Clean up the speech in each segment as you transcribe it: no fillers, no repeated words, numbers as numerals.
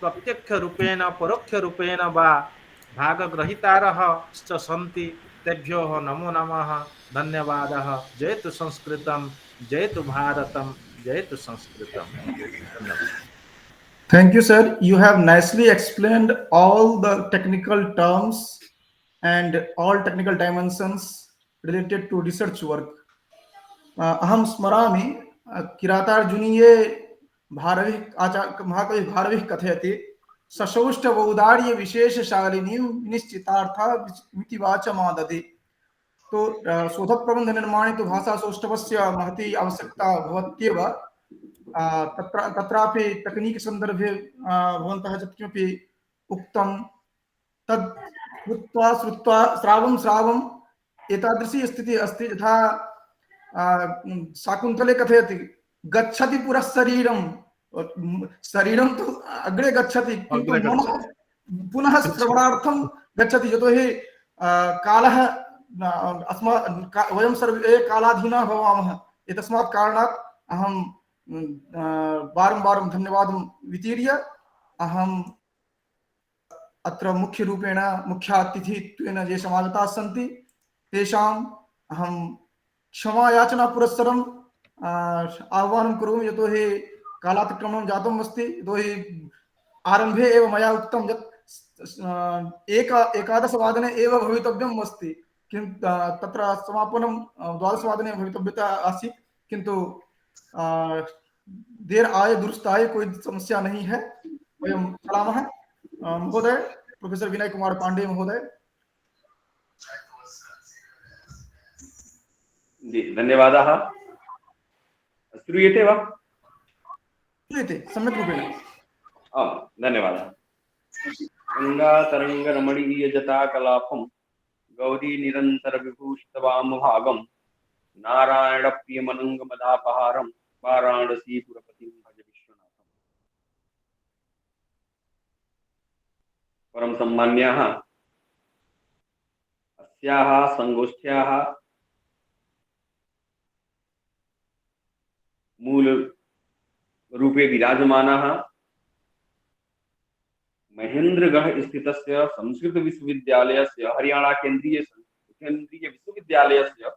प्रत्यक्ष रूपेण परोक्ष रूपेण वा भागग्रहीतारः च सन्ति तेभ्यो नमो नमः धन्यवादः। जयतु संस्कृतं, जयतु भारतं, जयतु संस्कृतं। धन्यवाद। Thank you, sir. You have nicely explained all the technical terms and all technical dimensions related to research work. अहं स्मरामि किरातार्जुनीये भारविः महाकवि भारविः कथयति सशौष्ठवौदार्य विशेषशालिनीं निश्चितार्था मिति वाचमादति। तो शोध प्रबंध निर्माणे तो भाषा सौष्ठवस्य महती आवश्यकता भवत्येव। तत्रापि तकनीक संदर्भे भवन्तः यत् किमपि उक्तं तद् श्रुत्वा श्रुत्वा श्रावं श्रावम् एतादृशी स्थितिः अस्ति यथा शाकुन्तले कथयति गच्छति पुरः शरीरं। शरीरं तु अग्रे गच्छति किन्तु मनः पुनः श्रवणार्थं गच्छति। यतोहि कालः वयं सर्वे कालाधीनाः भवामः। एतस्मात् कारणात् अहं वारं वारं धन्यवादं वितीर्य अहम् अत्र मुख्यरूपेण मुख्यातिथित्वेन ये समागताः सन्ति तेषाम् अहं क्षमायाचना पुरस्सरम् आह्वानं करोमि। यतोहि कालातिक्रमणं जातम् अस्ति। यतोहि आरम्भे एव मया उक्तं यत् एकादशवादने एव भवितव्यम् अस्ति, किन्तु तत्र समापनं 12 वादने भवितव्यता आसीत्, किन्तु देर आए दुरुस्त आए, कोई समस्या नहीं है। वयं चलामः। महोदय प्रोफेसर विनय कुमार पांडे महोदय। जी धन्यवादाः। श्रूयते वा? श्रूयते सम्यक् रूपेण। धन्यवादः। गङ्गातरङ्गरमणीयजटाकलापं गौरी निरन्तर विभूषितवामभागं नारायणप्रियमनङ्गमदापहारं वाराणसीपुरपतिं भज विश्वनाथम्। परम सम्मान्याः, अस्याः संगोष्ठ्याः मूल रूपे विराजमानाः महेन्द्रगढ़ स्थितस्य संस्कृत विश्वविद्यालयस्य हरियाणा केन्द्रीय विश्वविद्यालयस्य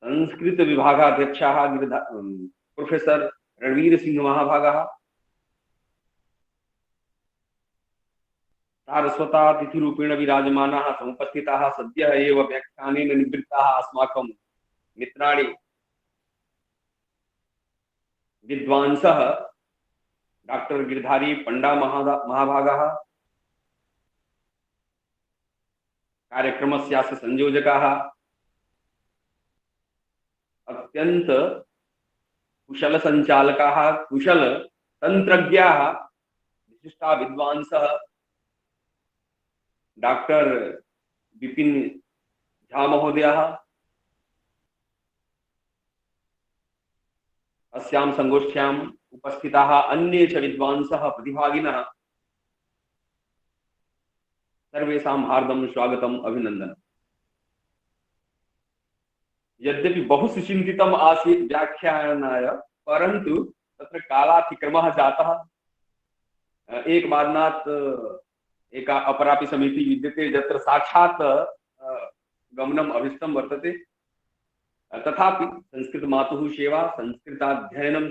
संस्कृत विभागाध्यक्षाः प्रोफेसर रणवीर सिंह महाभागाः, सारस्वतातिथिरूपेण विराजमानाः समुपस्थिताः सद्यः एव व्याख्यानेन निवृत्ताः अस्माकं मित्राणि विद्वांसः डॉक्टर गिरधारी पंडा महाभागाः, कार्यक्रमस्यास्य संयोजकाः, अत्यंत कुशल संचालकाः, कुशल तंत्रज्ञाः, विशिष्टा विद्वांसः डॉक्टर विपिन झा महोदयः, अस्यां संगोष्ठ्याम् उपस्थिताः अन्ये च विद्वांसः प्रतिभागिनः सर्वेषां हार्दं स्वागतम् अभिनन्दनम्। यद्यपि बहु सुचिन्तितम् आसीत् व्याख्यानाय, परन्तु तत्र कालातिक्रमः जातः। एकवादनात् एका अपरापि समितिः विद्यते यत्र साक्षात् गमनम् अभिष्टं वर्तते। तथापि संस्कृत मातुः सेवा, संस्कृताध्ययनं,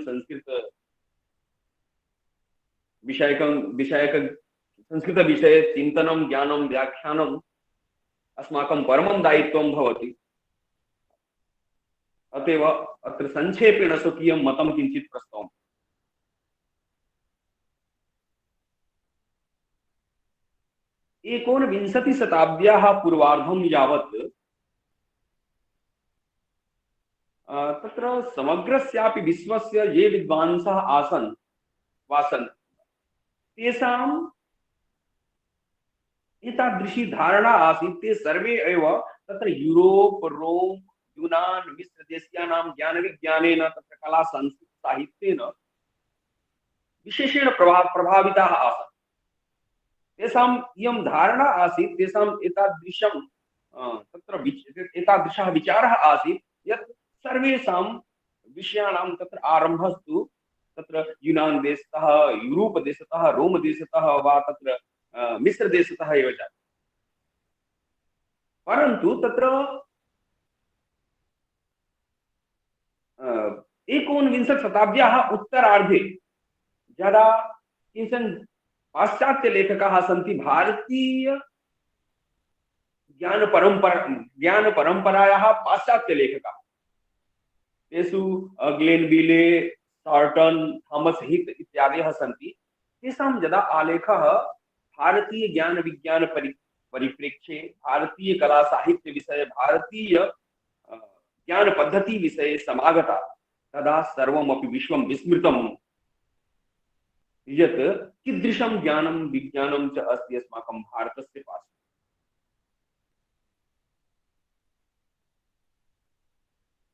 संस्कृत विषये चिन्तनं, ज्ञानं, व्याख्यानम् अस्माकं परमं दायित्वं भवति। अतएव अत्र संक्षेपेण स्वकीयं मतं किञ्चित् प्रस्तौमि। एकोनविंशतिशताब्द्याः पूर्वार्धं यावत् तत्र समग्रस्यापि विश्वस्य ये विद्वांसः वासन् तेषाम् एतादृशी धारणा आसीत्, ते सर्वे एव तत्र यूरोप, रोम, यूनान, मिस्र देशीयानां ज्ञानविज्ञानेन, तत्र कला, संस्कृत, साहित्येन विशेषेण प्रभाविताः आसन्। तेषाम् इयं धारणा आसीत्, तेषाम् एतादृशं तत्र एतादृशः विचारः आसीत् यत् सर्वेषां विषयाणां तत्र आरम्भस्तु तत्र यूनान् देशतः, यूरोप देशतः, रोम देशतः वा तत्र मिस्र देशतः एव जातः। परन्तु तत्र 19 शताब्द्याः उत्तरार्धे यदा केचन पाश्चात्यलेखकाः सन्ति भारतीय ज्ञानपरम्परायाः पाश्चात्यलेखकाः, तेषु ग्लेनविले, सार्टन, थॉमस हिट इत्यादयः सन्ति। तेषां यदा आलेखः भारतीय ज्ञान विज्ञान परिप्रेक्ष्ये, भारतीय कला साहित्य विषये, भारतीय ज्ञान पद्धति विषये समागता, तदा सर्वमपि विश्वं विस्मृतं यत् कीदृशं ज्ञानं विज्ञानं च अस्ति अस्माकं भारतस्य पार्श्वे।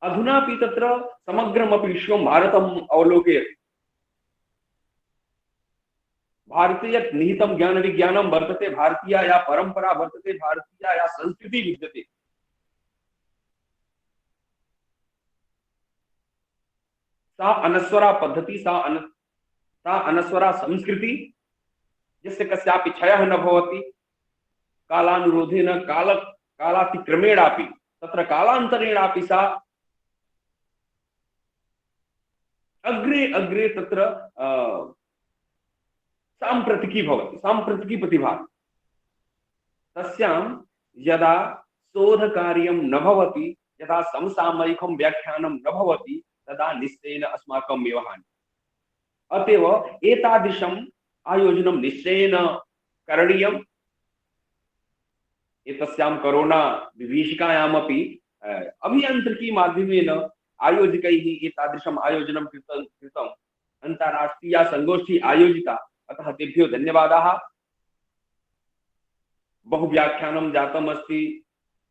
अधुनापि तत्र समग्रमपि विश्वं भारतम् अवलोकयति। भारते यत् निहितं ज्ञान विज्ञानं वर्तते, भारतीया या परंपरा वर्तते, भारतीया या संस्कृति विद्यते, सा अनस्वरा पद्धति, सा अनस्वरा संस्कृति, यस्य कस्यापि क्षयः न भवति, कालानुरोधेन कालातिक्रमेणापि तत्र कालान्तरेणापि सा अग्रे अग्रे तत्र सांप्रतिकी भवति, सांप्रतिकी प्रतिभाति। तस्यां यदा शोधकार्यं न भवति, यदा समसामयिकं व्याख्यानं न भवति, तदा निश्चयेन अस्माकं एव हानिः। अतएव एतादृशम् आयोजनं निश्चयेन करणीयम्। एतस्यां कोरोना विभीषिकायामपि अभियान्त्रिकी माध्यमेन आयोजकैः एतादृशम् आयोजनं कृतम्, अन्ताराष्ट्रीया संगोष्ठी आयोजिता, अतः तेभ्यो धन्यवादाः। बहुव्याख्यानं जातम् अस्ति,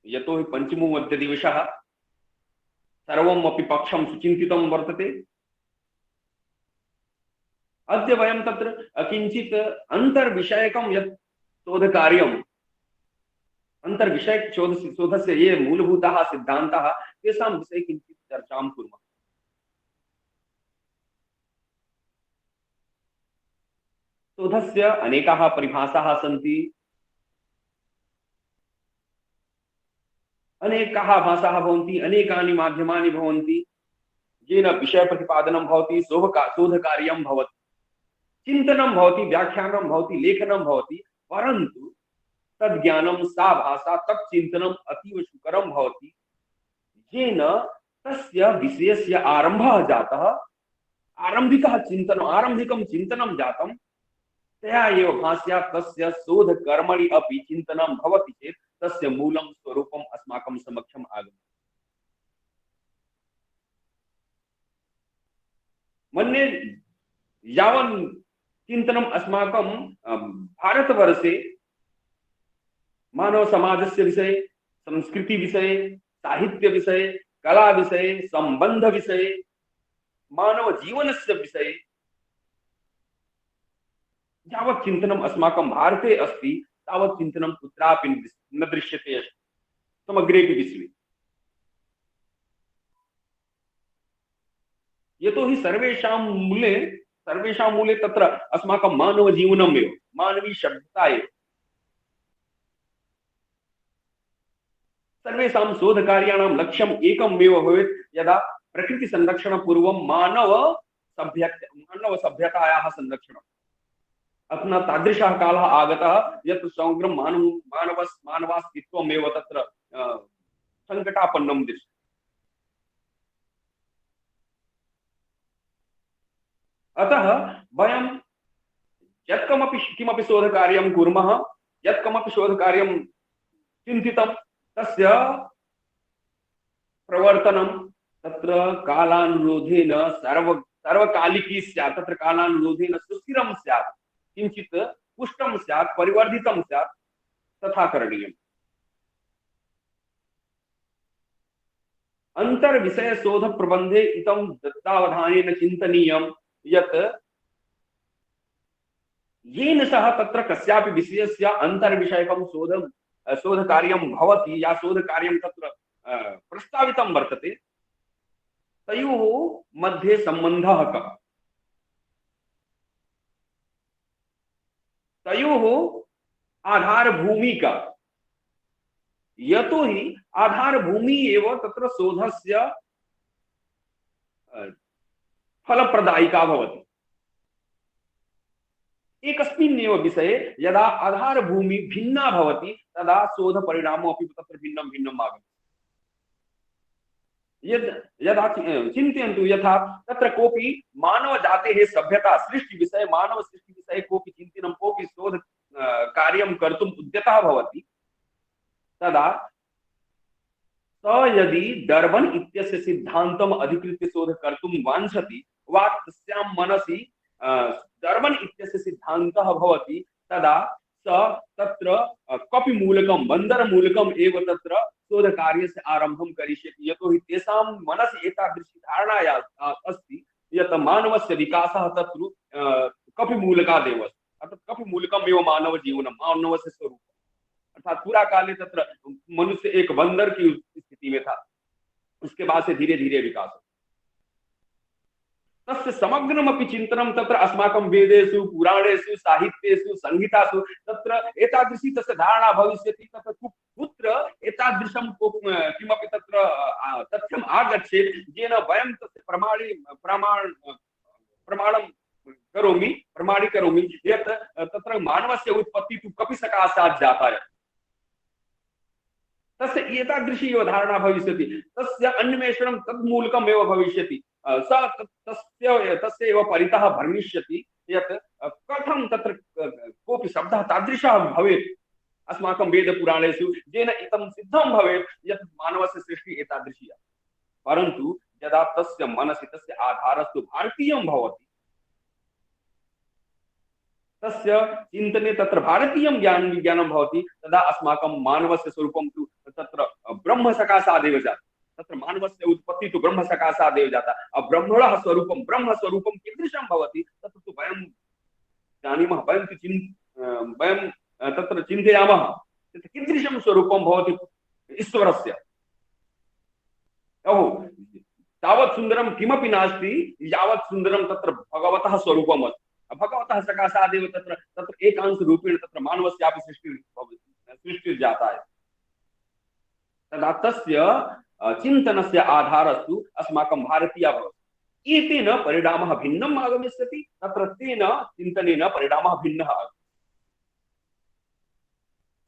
यतोहि पञ्चमो अद्यदिवसः, सर्वमपि पक्षं सुचिन्तितं वर्तते। अद्य वयं तत्र किञ्चित् अन्तर्विषयकं यत् शोधकार्यम्, अन्तर्विषयक शोधस्य ये मूलभूताः सिद्धान्ताः, तेषां विषये किञ्चित् चर्चां कुर्मः। शोधस्य अनेकाः परिभाषाः सन्ति, अनेकाः भाषाः भवन्ति, अनेकानि माध्यमानि भवन्ति, येन विषयप्रतिपादनं भवति, शोधकार्यं भवति, चिन्तनं भवति, व्याख्यानं भवति, लेखनं भवति। परन्तु तद्ज्ञानं, सा भाषा, तच्चिन्तनम् अतीव सुकरं भवति, येन तस्य विषयस्य आरम्भः जातः, आरम्भिकं चिन्तनं जातं, तया एव भाषया तस्य शोधकर्मणि अपि चिन्तनं भवति चेत् तस्य मूलं स्वरूपम् अस्माकं समक्षम् आगतम्। मन्ये यावन् चिन्तनम् अस्माकं भारतवर्षे मानव समाजस्य विषये, संस्कृति विषये, साहित्य विषये, कला विषये, संबंध विषये, मानव जीवनस्य विषये यावत् चिन्तनम् अस्माकं भारते अस्ति, तावत् चिन्तनं कुत्रापि न दृश्यते समग्रेपि विश्वे। यतोहि सर्वेषां मूले तत्र अस्माकं मानव जीवनमेव, मानवी सभ्यता एव। सर्वेषां शोधकार्याणां लक्ष्यम् एकमेव भवेत्, यदा प्रकृति संरक्षणपूर्वं मानव सभ्यतायाः संरक्षणम्। अधुना तादृशः कालः आगतः यत् समग्रं मानवास्तित्वमेव तत्र सङ्कटापन्नं दृश्यते। अतः वयं किमपि शोधकार्यं कुर्मः, यत्कमपि शोधकार्यं चिन्तितं, तस्य प्रवर्तनं तत्र कालानुरोधेन सर्वकालिकी स्यात्, तत्र कालानुरोधेन सुस्थिरं स्यात्, किंचित पुष्टं स्यात्, परिवर्धितं स्यात्, तथा करणीयम्। अंतर्विषय शोध प्रबंधे इतं दत्तावधानेन चिन्तनीयं यत् येन सह तत्र कस्यापि विषयस्य अंतर्विषयकं शोधकार्यं भवति या शोधकार्यं तत्र प्रस्तावितं वर्तते, तयोः मध्ये सम्बन्धः कः, तयोः आधारभूमि का, यतो हि आधारभूमि एव तत्र शोधस्य फलप्रदायिका भवति। एकस्मिन्नेव विषये यदा आधारभूमि भिन्ना भवति तदा शोधपरिणामो अपि तत्र भिन्नं भिन्नम् आगच्छति। यदा चिन्तयन्तु, यथा तत्र कोऽपि मानवजातेः सभ्यता सृष्टिविषये, मानवसृष्टिविषये कोऽपि चिन्तनं, कोऽपि शोध कार्यं कर्तुम् उद्यतः भवति, तदा स यदि डर्बन इत्यस्य सिद्धान्तम् अधिकृत्य शोध कर्तुं वाञ्छति वा तस्यां मनसि डर्बन इत्यस्य सिद्धान्तः भवति, तदा स तत्र कपिमूलकं, बन्दरमूलकम् एव तत्र शोधकार्यस्य आरम्भं करिष्यति। यतो हि तेषां मनसि एतादृशी धारणा अस्ति यत् मानवस्य विकासः तत्र कपिमूलकादेव अस्ति, अर्थात् कपिमूलकमेव मानवजीवनं, मानवस्य स्वरूपम्। अर्थात पूरा काले तत्र मनुष्य एक बंदर की स्थिति में था, उसके बाद से धीरे धीरे विकास हो। तस्य समग्रमपि चिन्तनं तत्र अस्माकं वेदेषु, पुराणेषु, साहित्येषु, संहितासु तत्र एतादृशी तस्य धारणा भविष्यति। तत्र कुत्र एतादृशं किमपि तत्र तथ्यम् आगच्छेत् येन वयं तस्य प्रमाणं प्रमाणीकरोमि यत् तत्र मानवस्य उत्पत्तिः तु कपिसकाशात् जाता। तस्य एतादृशी एव धारणा भविष्यति, तस्य अन्वेषणं तन्मूलकम् एव भविष्यति। तस्य एव परितः भ्रमिष्यति यत् कथं तत्र कोऽपि शब्दः तादृशः भवेत् अस्माकं वेदपुराणेषु येन इदं सिद्धं भवेत् यत् मानवस्य सृष्टिः एतादृशी। परन्तु यदा तस्य मनसि तस्य आधारस्तु भारतीयं भवति, तस्य चिन्तने तत्र भारतीयं विज्ञानं भवति, तदा अस्माकं मानवस्य स्वरूपं तु तत्र ब्रह्मसकाशादेव जातं। तत्र मानवस्य उत्पत्तिः तु ब्रह्मसकाशादेव जाता। ब्रह्मणः स्वरूपं, ब्रह्मस्वरूपं कीदृशं भवति तत्र तु वयं जानीमः, वयं तत्र चिन्तयामः तत्र कीदृशं स्वरूपं भवति ईश्वरस्य। तावत् सुन्दरं किमपि नास्ति यावत् सुन्दरं तत्र भगवतः स्वरूपम् अस्ति। भगवतः सकाशादेव तत्र एकांशरूपेण तत्र मानवस्यापि सृष्टिर्जाता है। तदा तस्य चिन्तनस्य आधारस्तु अस्माकं भारतीयः भवति। एतेन परिणामः भिन्नम् आगमिष्यति, तत्र तेन चिन्तनेन परिणामः भिन्नः आगच्छति।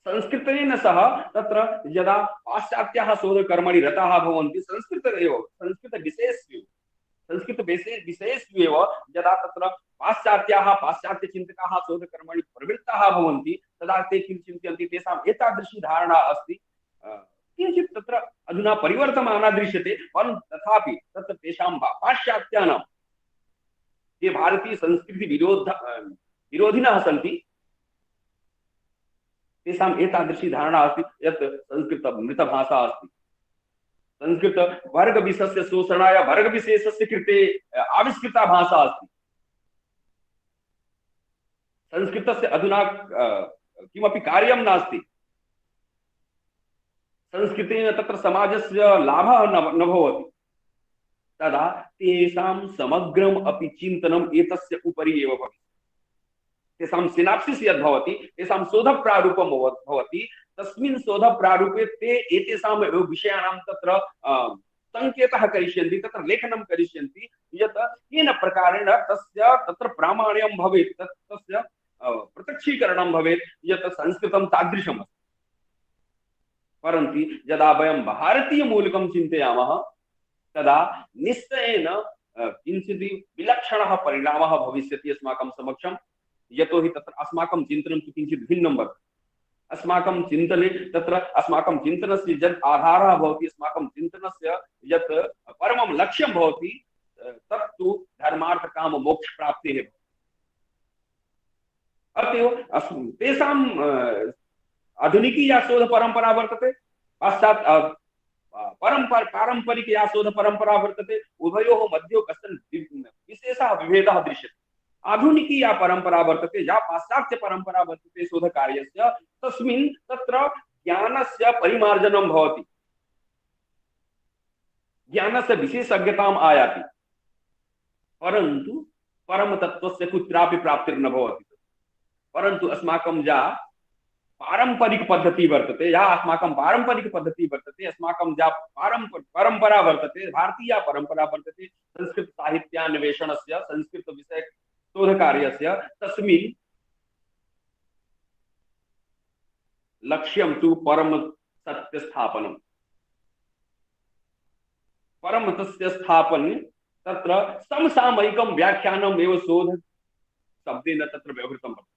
संस्कृतेन सह तत्र यदा पाश्चात्याः शोधकर्मणि रताः भवन्ति, संस्कृतविषयेषु एव यदा तत्र पाश्चात्यचिन्तकाः शोधकर्मणि प्रवृत्ताः भवन्ति, तदा ते किं चिन्तयन्ति, तेषाम् एतादृशी धारणा अस्ति, किञ्चित् तत्र अधुना परिवर्तमाना दृश्यते, परन्तु तथापि तत्र तेषां पाश्चात्यानां ये भारतीयसंस्कृतिविरोधिनः सन्ति, तेषाम् एतादृशी धारणा अस्ति यत् संस्कृतं मृतभाषा अस्ति। संस्कृत वर्गविशेषस्य शोषणाय वर्गविशेषस्य कृते आविष्कृता भाषा अस्ति। संस्कृतस्य अधुना किमपि कार्यं नास्ति। संस्कृतेन तत्र समाजस्य लाभः न भवति। तदा तेषां समग्रम् अपि चिन्तनम् एतस्य उपरि एव भवति। तेषां सिनाप्सिस् यद् भवति, तेषां शोधप्रारूपं भवति, तस्मिन् शोधप्रारूपे ते एतेषां विषयाणां तत्र संकेतः करिष्यन्ति, तत्र लेखनं करिष्यन्ति यत् केन प्रकारेण तस्य तत्र प्रामाण्यं भवेत्, तस्य प्रत्यक्षीकरणं भवेत् यत् संस्कृतं तादृशम् अस्ति। परन्तु यदा वयं भारतीयमूलकं चिन्तयामः तदा निश्चयेन किञ्चित् विलक्षणः परिणामः भविष्यति अस्माकं समक्षं। यतो हि तत्र अस्माकं चिन्तनं तु किञ्चित् भिन्नं वर्तते। अस्माकं चिन्तने तत्र अस्माकं चिन्तनस्य यत् आधारः भवति, अस्माकं चिन्तनस्य यत् परमं लक्ष्यं भवति, तत्तु धर्मार्थकाममोक्षप्राप्तिः। अतएव तेषाम् आधुनिकी या शोधपरम्परा वर्तते, पश्चात् पारम्परिक या शोधपरम्परा वर्तते, उभयोः मध्ये कश्चन विशेषः विभेदः दृश्यते। आधुनिकी या परंपरा वर्तते, या पाश्चात्य परंपरा वर्तते शोधकार्यस्य, तस्मिन् तत्र ज्ञानस्य परिमार्जनं भवति, ज्ञानस्य विशेषज्ञताम् आयाति, परन्तु परमतत्त्वस्य कुत्रापि प्राप्तिर्न भवति। परन्तु अस्माकं या पारंपरिक पद्धति वर्तते, या अस्माकं पारंपरिक पद्धति वर्तते, अस्माकं या परंपरा वर्तते, भारतीय परंपरा वर्तते संस्कृत साहित्यान्वेषणस्य, संस्कृत विषय शोधकार्यस्य, तस्मिन् लक्ष्यं तु परम सत्य स्थापनम्। परम सत्य स्थापने तत्र समसामयिकं व्याख्यानम् एव शोध शब्देन तत्र व्यवहृतं वर्तते।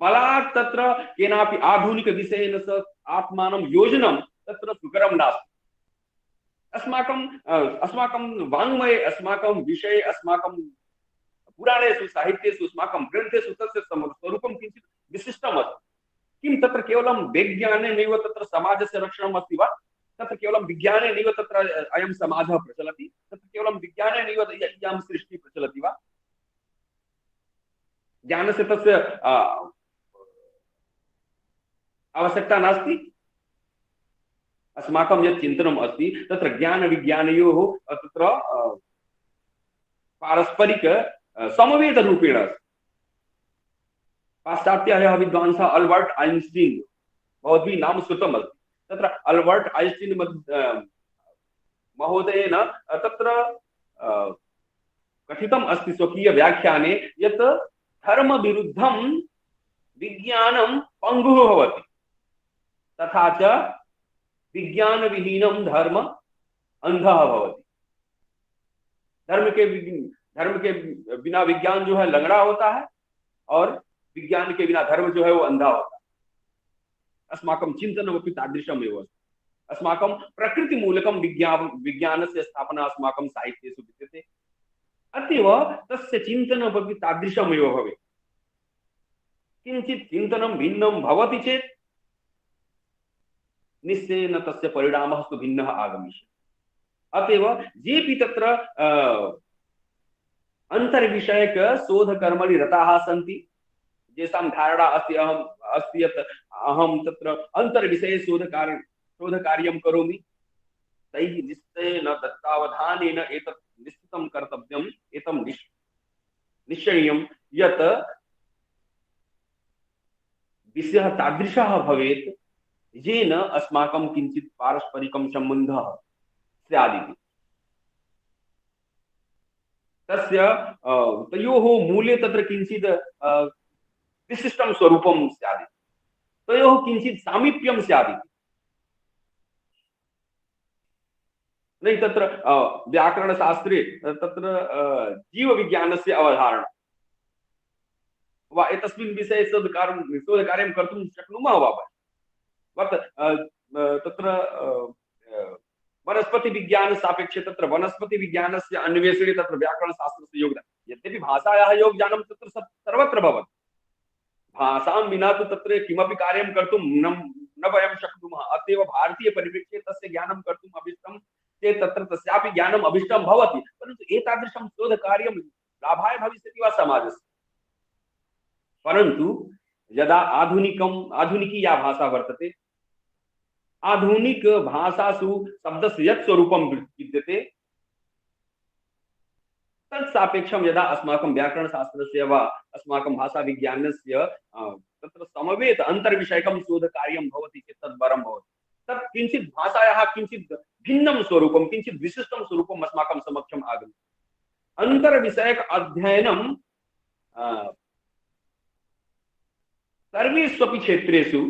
बलात् तत्र केनापि आधुनिक विषयेन सह आत्मानं योजनं तत्र सुकरं नास्ति। अस्माकं वाङ्मये, अस्माकं विषये, अस्माकं पुराणेषु, साहित्येषु, अस्माकं ग्रन्थेषु तस्य स्वरूपं किञ्चित् विशिष्टम् अस्ति। किं तत्र केवलं विज्ञानेनैव तत्र समाजस्य रक्षणम् अस्ति वा? तत्र केवलं विज्ञानेनैव तत्र अयं समाजः प्रचलति? तत्र केवलं विज्ञानेनैव इयं सृष्टिः प्रचलति वा? ज्ञानस्य तस्य आवश्यकता नास्ति। अस्माकं यत् चिन्तनम् अस्ति तत्र ज्ञानविज्ञानयोः तत्र पारस्परिक समवेतरूपेण अस्ति। पाश्चात्यः विद्वांसः अल्बर्ट् ऐन्स्टीन्, भवद्भिः नाम श्रुतम् अस्ति। तत्र अल्बर्ट् ऐन्स्टीन् महोदयेन तत्र कथितम् अस्ति स्वकीय व्याख्याने यत् धर्मविरुद्धं विज्ञानं पङ्गुः भवति, तथा च विज्ञानविहीनं धर्म अंधः भवति। धर्म के बिना विज्ञान जो है लंगड़ा होता है, और विज्ञान के बिना धर्म जो है वो अंधा होता है। अस्माकं चिन्तनमपि तादृशमेव अस्ति। अस्माकं प्रकृतिमूलकं विज्ञानस्य स्थापना अस्माकं साहित्येषु विद्यते। अतएव तस्य चिन्तनमपि तादृशमेव भवेत्। किञ्चित् चिन्तनं भिन्नं भवति चेत् निश्चयेन तस्य परिणामः तु भिन्नः आगमिष्यति। अतएव जेपि तत्र अंतर्विषयक शोधकर्मणि रताः सन्ति, येषां धारणा अस्ति यत् अहं तत्र अंतर्विषये शोधकार्यं करोमि, तैः निश्चयेन दत्तावधानेन एतत् निश्चितं कर्तव्यम्, एतं निश्चयीयं यत् विषयः तादृशः भवेत् येन अस्माकं किञ्चित् पारस्परिकं सम्बन्धः स्यादिति। तस्य तयोः मूले तत्र किञ्चित् विशिष्टं स्वरूपं स्यादिति, तयोः किञ्चित् सामीप्यं स्यादिति। नहीं तत्र व्याकरणशास्त्रे तत्र जीवविज्ञानस्य अवधारणा वा एतस्मिन् विषये शोधकार्यं कर्तुं शक्नुमः वा? तत्र वनस्पति विज्ञान सापेक्षे तत्र वनस्पति विज्ञानस्य अन्वेषणे तत्र व्याकरणशास्त्रस्य योगदानं, यद्यपि भाषायाः योगदानं तत्र सर्वत्र भवति, भाषां विना तु तत्र किमपि कार्यं कर्तुं न वयं शक्नुमः। अतएव भारतीय परिप्रेक्ष्ये तस्य ज्ञानं कर्तुम् अभिष्टं चेत् तत्र तस्यापि ज्ञानम् अभिष्टं भवति, परन्तु एतादृशं शोधकार्यं लाभाय भविष्यति वा समाजस्य? परन्तु यदा आधुनिकी या भाषा वर्तते, आधुनिक भाषासु शब्दस्य यत् स्वरूपं विद्यते तत्सापेक्षं यदा अस्माकं व्याकरणशास्त्रस्य वा अस्माकं भाषाविज्ञानस्य तत्र समवेत अन्तर्विषयकं शोधकार्यं भवति चेत् तद् वरं भवति। तत् किञ्चित् भाषायाः किञ्चित् भिन्नं स्वरूपं, किञ्चित् विशिष्टं स्वरूपम् अस्माकं समक्षम् आगच्छति। अन्तर्विषयक अध्ययनं सर्वेष्वपि क्षेत्रेषु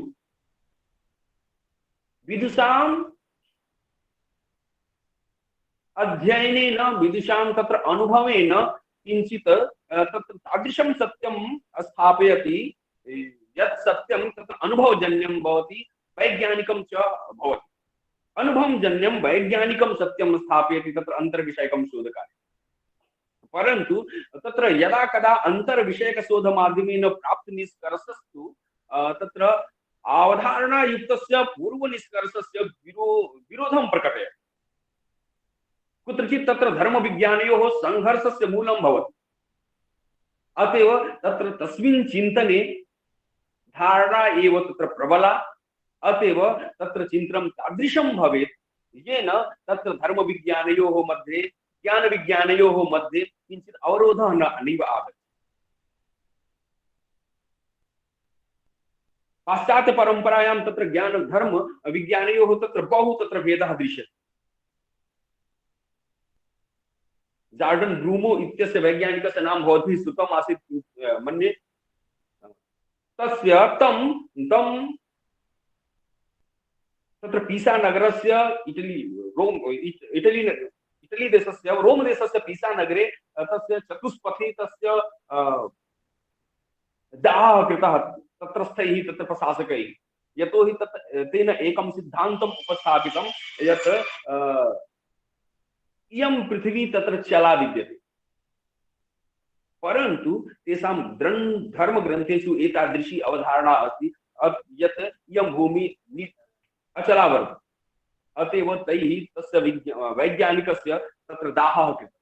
विदुषाम् अध्ययनेन, विदुषां तत्र अनुभवेन किञ्चित् तत्र तादृशं सत्यं स्थापयति यत् सत्यं तत्र अनुभवजन्यं भवति, वैज्ञानिकं च भवति। अनुभवजन्यं वैज्ञानिकं सत्यं स्थापयति तत्र अन्तर्विषयकं शोधकार्यं। परन्तु तत्र यदा कदा अन्तर्विषयकशोधमाध्यमेन प्राप्तनिष्कर्षस्तु तत्र अवधारणायुक्तस्य पूर्वनिष्कर्षस्य विरोधं प्रकटयति। कुत्रचित् तत्र धर्मविज्ञानयोः संघर्षस्य मूलं भवति। अतएव तत्र तस्मिन् चिन्तने धारणा एव तत्र प्रबला। अतएव तत्र चिन्तनं तादृशं भवेत् येन तत्र धर्मविज्ञानयोः मध्ये, ज्ञानविज्ञानयोः मध्ये किञ्चित् अवरोधः नैव आगच्छति। पाश्चात्य परंपरायां तत्र ज्ञान धर्म विज्ञानयोः तत्र बहु तत्र भेदः दृश्यते। जॉर्डन ब्रूमो इत्यस्य वैज्ञानिकस्य नाम भवद्भिः श्रुतम् आसीत् मन्ये। तस्य तं तत्र पीसा नगरस्य इटली देशस्य रोम देशस्य पीसा नगरे तस्य चतुष्पथी तस्य दाहः कृतः तत्रस्थैः तत्र प्रशासकैः। यतोहि तेन एकं सिद्धान्तम् उपस्थापितं यत् इयं पृथिवी तत्र चला विद्यते, परन्तु तेषां धर्मग्रन्थेषु एतादृशी अवधारणा अस्ति यत् इयं भूमिः अचला वर्तते। अतएव तैः तस्य वैज्ञानिकस्य तत्र दाहः कृतः।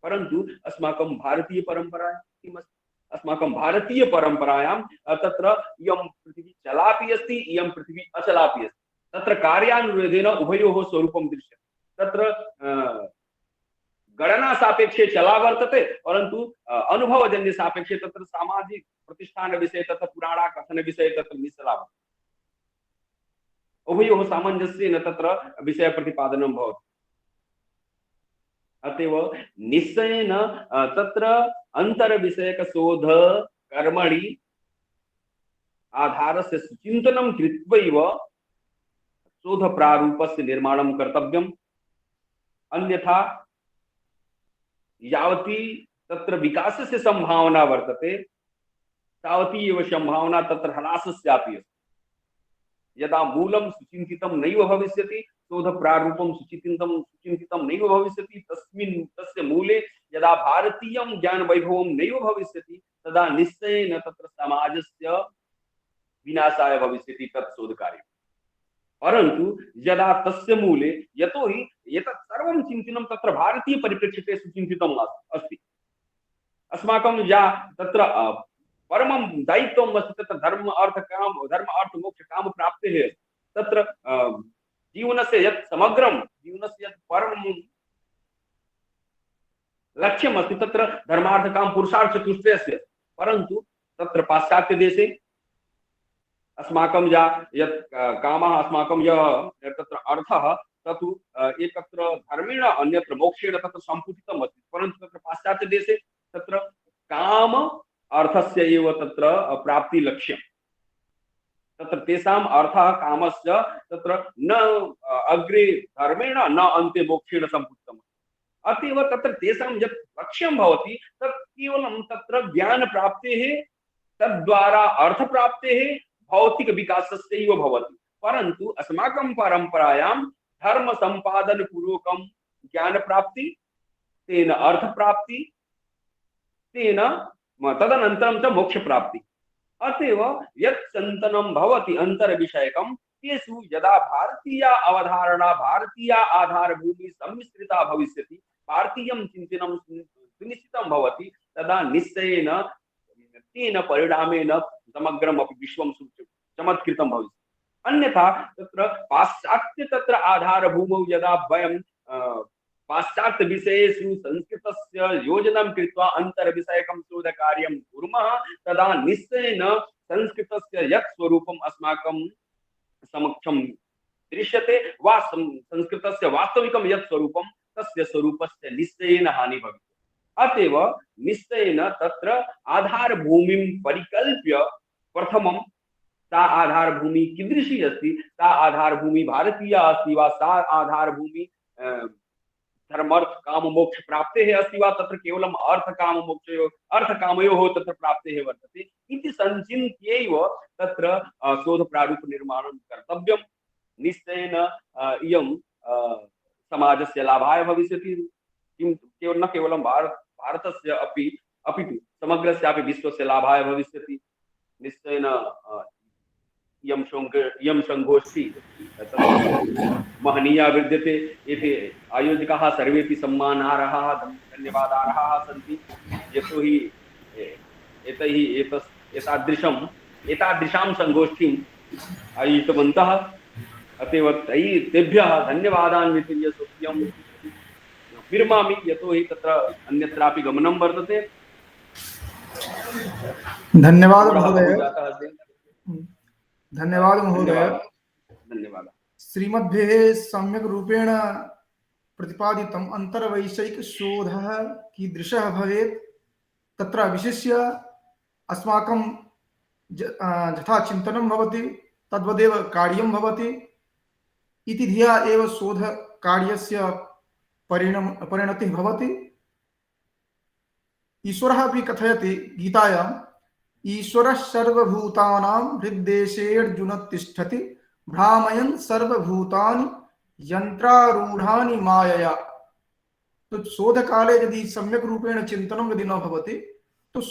परन्तु अस्माकं भारतीय परम्परायां किमस्ति? अस्माकं भारतीय परम्परायां तत्र इयं पृथिवी चलापि अस्ति, इयं पृथिवी अचलापि अस्ति। तत्र कार्यानुरोधेन उभयोः स्वरूपं दृश्यते। तत्र गणना सापेक्षे चला वर्तते, परन्तु अनुभवजन्य सापेक्षे तत्र सामाजिक प्रतिष्ठान विषये तत्र पुराणा कथन विषये तत्र निश्चला वर्तते। उभयोः सामञ्जस्येन तत्र विषय प्रतिपादनं भवति। अतएव निश्चयेन तत्र अंतरविषयक शोध कर्मणि आधारस्य चिन्तनं कृत्वैव शोध प्रारूपस्य निर्माणं कर्तव्यम्। अन्यथा यावती तत्र विकासस्य संभावना वर्तते तावती एव संभावना तत्र ह्रासस्यापि अस्ति। यदा मूलं सुचिन्तितं नैव भविष्यति, शोध प्रारूपं सुचिन्तितं नैव भविष्यति, तस्य मूले यदा भारतीयं ज्ञान वैभवं नैव भविष्यति, तदा निश्चयेन तत्र समाजस्य विनाशाय भविष्यति तत् शोधकार्यं। परन्तु यदा तस्य मूले, यतोहि एतत् सर्वं चिन्तनं तत्र भारतीय परिप्रेक्ष्ये सुचिन्तितम् अस्ति। अस्माकं या तत्र परमं दायित्वम् अस्ति तत्र धर्म अर्थ मोक्ष काम प्राप्तेः तत्र जीवनस्य यत् समग्रं जीवनस्य यत् परमं लक्ष्यम् अस्ति तत्र धर्मार्थ काम पुरुषार्थ चतुष्टयस्य। परन्तु तत्र पाश्चात्य देशे अस्माकं यत् कामः, अस्माकं यः तत्र अर्थः तत्तु एकत्र धर्मेण अन्यत्र मोक्षेण तत्र सम्पुटितम् अस्ति। परन्तु तत्र पाश्चात्य देशे तत्र काम अर्थस्य एव तत्र प्राप्ति लक्ष्यम्। तत्र तेषाम् अर्थः कामस्य तत्र न अग्रे धर्मेण न अन्ते मोक्षेण सम्पुटितम्। अतएव तत्र तेषां यत् लक्ष्यं भवति तत् केवलं तत्र ज्ञानप्राप्तेः तद्वारा अर्थप्राप्तेः भौतिक विकासस्यैव भवति। परन्तु अस्माकं परम्परायां धर्म सम्पादन पूर्वकं ज्ञानप्राप्ति, तेन अर्थप्राप्ति, तेन तदनन्तरं च मोक्षप्राप्ति। अतएव यत् चिन्तनं भवति अन्तर्विषयकं तेषु यदा भारतीया अवधारणा, भारतीया आधारभूमिः सम्मिश्रिता भविष्यति, भारतीयं चिन्तनं सुनिश्चितं भवति, तदा निश्चयेन तेन परिणामेन समग्रम् अपि विश्वं चमत्कृतं भविष्यति। अन्यथा तत्र पाश्चात्य तत्र आधारभूमौ यदा वयं पाश्चात्य विषयेषु संस्कृतस्य योजनं कृत्वा अन्तर्विषयकं शोधकार्यं कुर्मः, तदा निश्चयेन संस्कृतस्य यत् स्वरूपम् अस्माकं समक्षं दृश्यते वा संस्कृतस्य वास्तविकं यत् स्वरूपं तस्य स्वरूपस्य निश्चयेन हानिः भविष्यति। अतएव निश्चयेन तत्र आधारभूमिं परिकल्प्य प्रथमं सा आधारभूमि कीदृशी अस्ति, सा आधारभूमि भारतीया अस्ति वा, सा आधारभूमि धर्मार्थ काम मोक्ष प्राप्तेः अस्ति वा, तत्र केवलम् अर्थकामयोः तत्र प्राप्तेः वर्तते इति संचिन्त्यैव तत्र शोधप्रारूप निर्माणं कर्तव्यं। निश्चयेन इयं समाजस्य लाभाय भविष्यति। न केवलं भारतस्य अपितु समग्रस्यापि विश्वस्य लाभाय भविष्यति। निश्चयेन इयं संगोष्ठी महनीया विद्यते। एते आयोजकाः सर्वेपि सम्मानार्हाः, धन्यवादार्हाः सन्ति। यतोहि एतादृशां संगोष्ठीम् आयोजितवन्तः। अतएव तेभ्यः धन्यवादान् वितीर्य स्वकीयं विरमामि, यतोहि तत्र अन्यत्रापि गमनं वर्तते। धन्यवादः महोदय। धन्यवादः महोदय। धन्यवादः धन्यवादः। श्रीमद्भिः सम्यक् रूपेण प्रतिपादितम् अन्तर्वैषयिकशोधः कीदृशः भवेत्, तत्र विशिष्य अस्माकं यथा चिन्तनं भवति तद्वदेव कार्यं भवति इति धिया एव शोधकार्यस्य परिणतिः भवति। ईश्वरः अपि कथयति गीतायाम्, ईश्वरः सर्वभूतानां हृद्देशेऽर्जुन तिष्ठति भ्रामयन् सर्वभूतानि यन्त्रारूढानि मायया। तो शोधकाले यदि सम्यक् रूपेण चिन्तनं यदि न भवति तो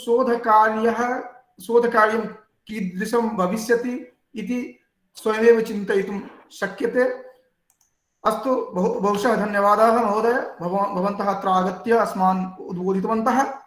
शोधकार्यं कीदृशं भविष्यति इति स्वयमेव चिन्तयितुं शक्यते। अस्तु, बहुशः धन्यवादाः महोदय, भवन्तः अत्र आगत्य अस्मान् उद्बोधितवन्तः।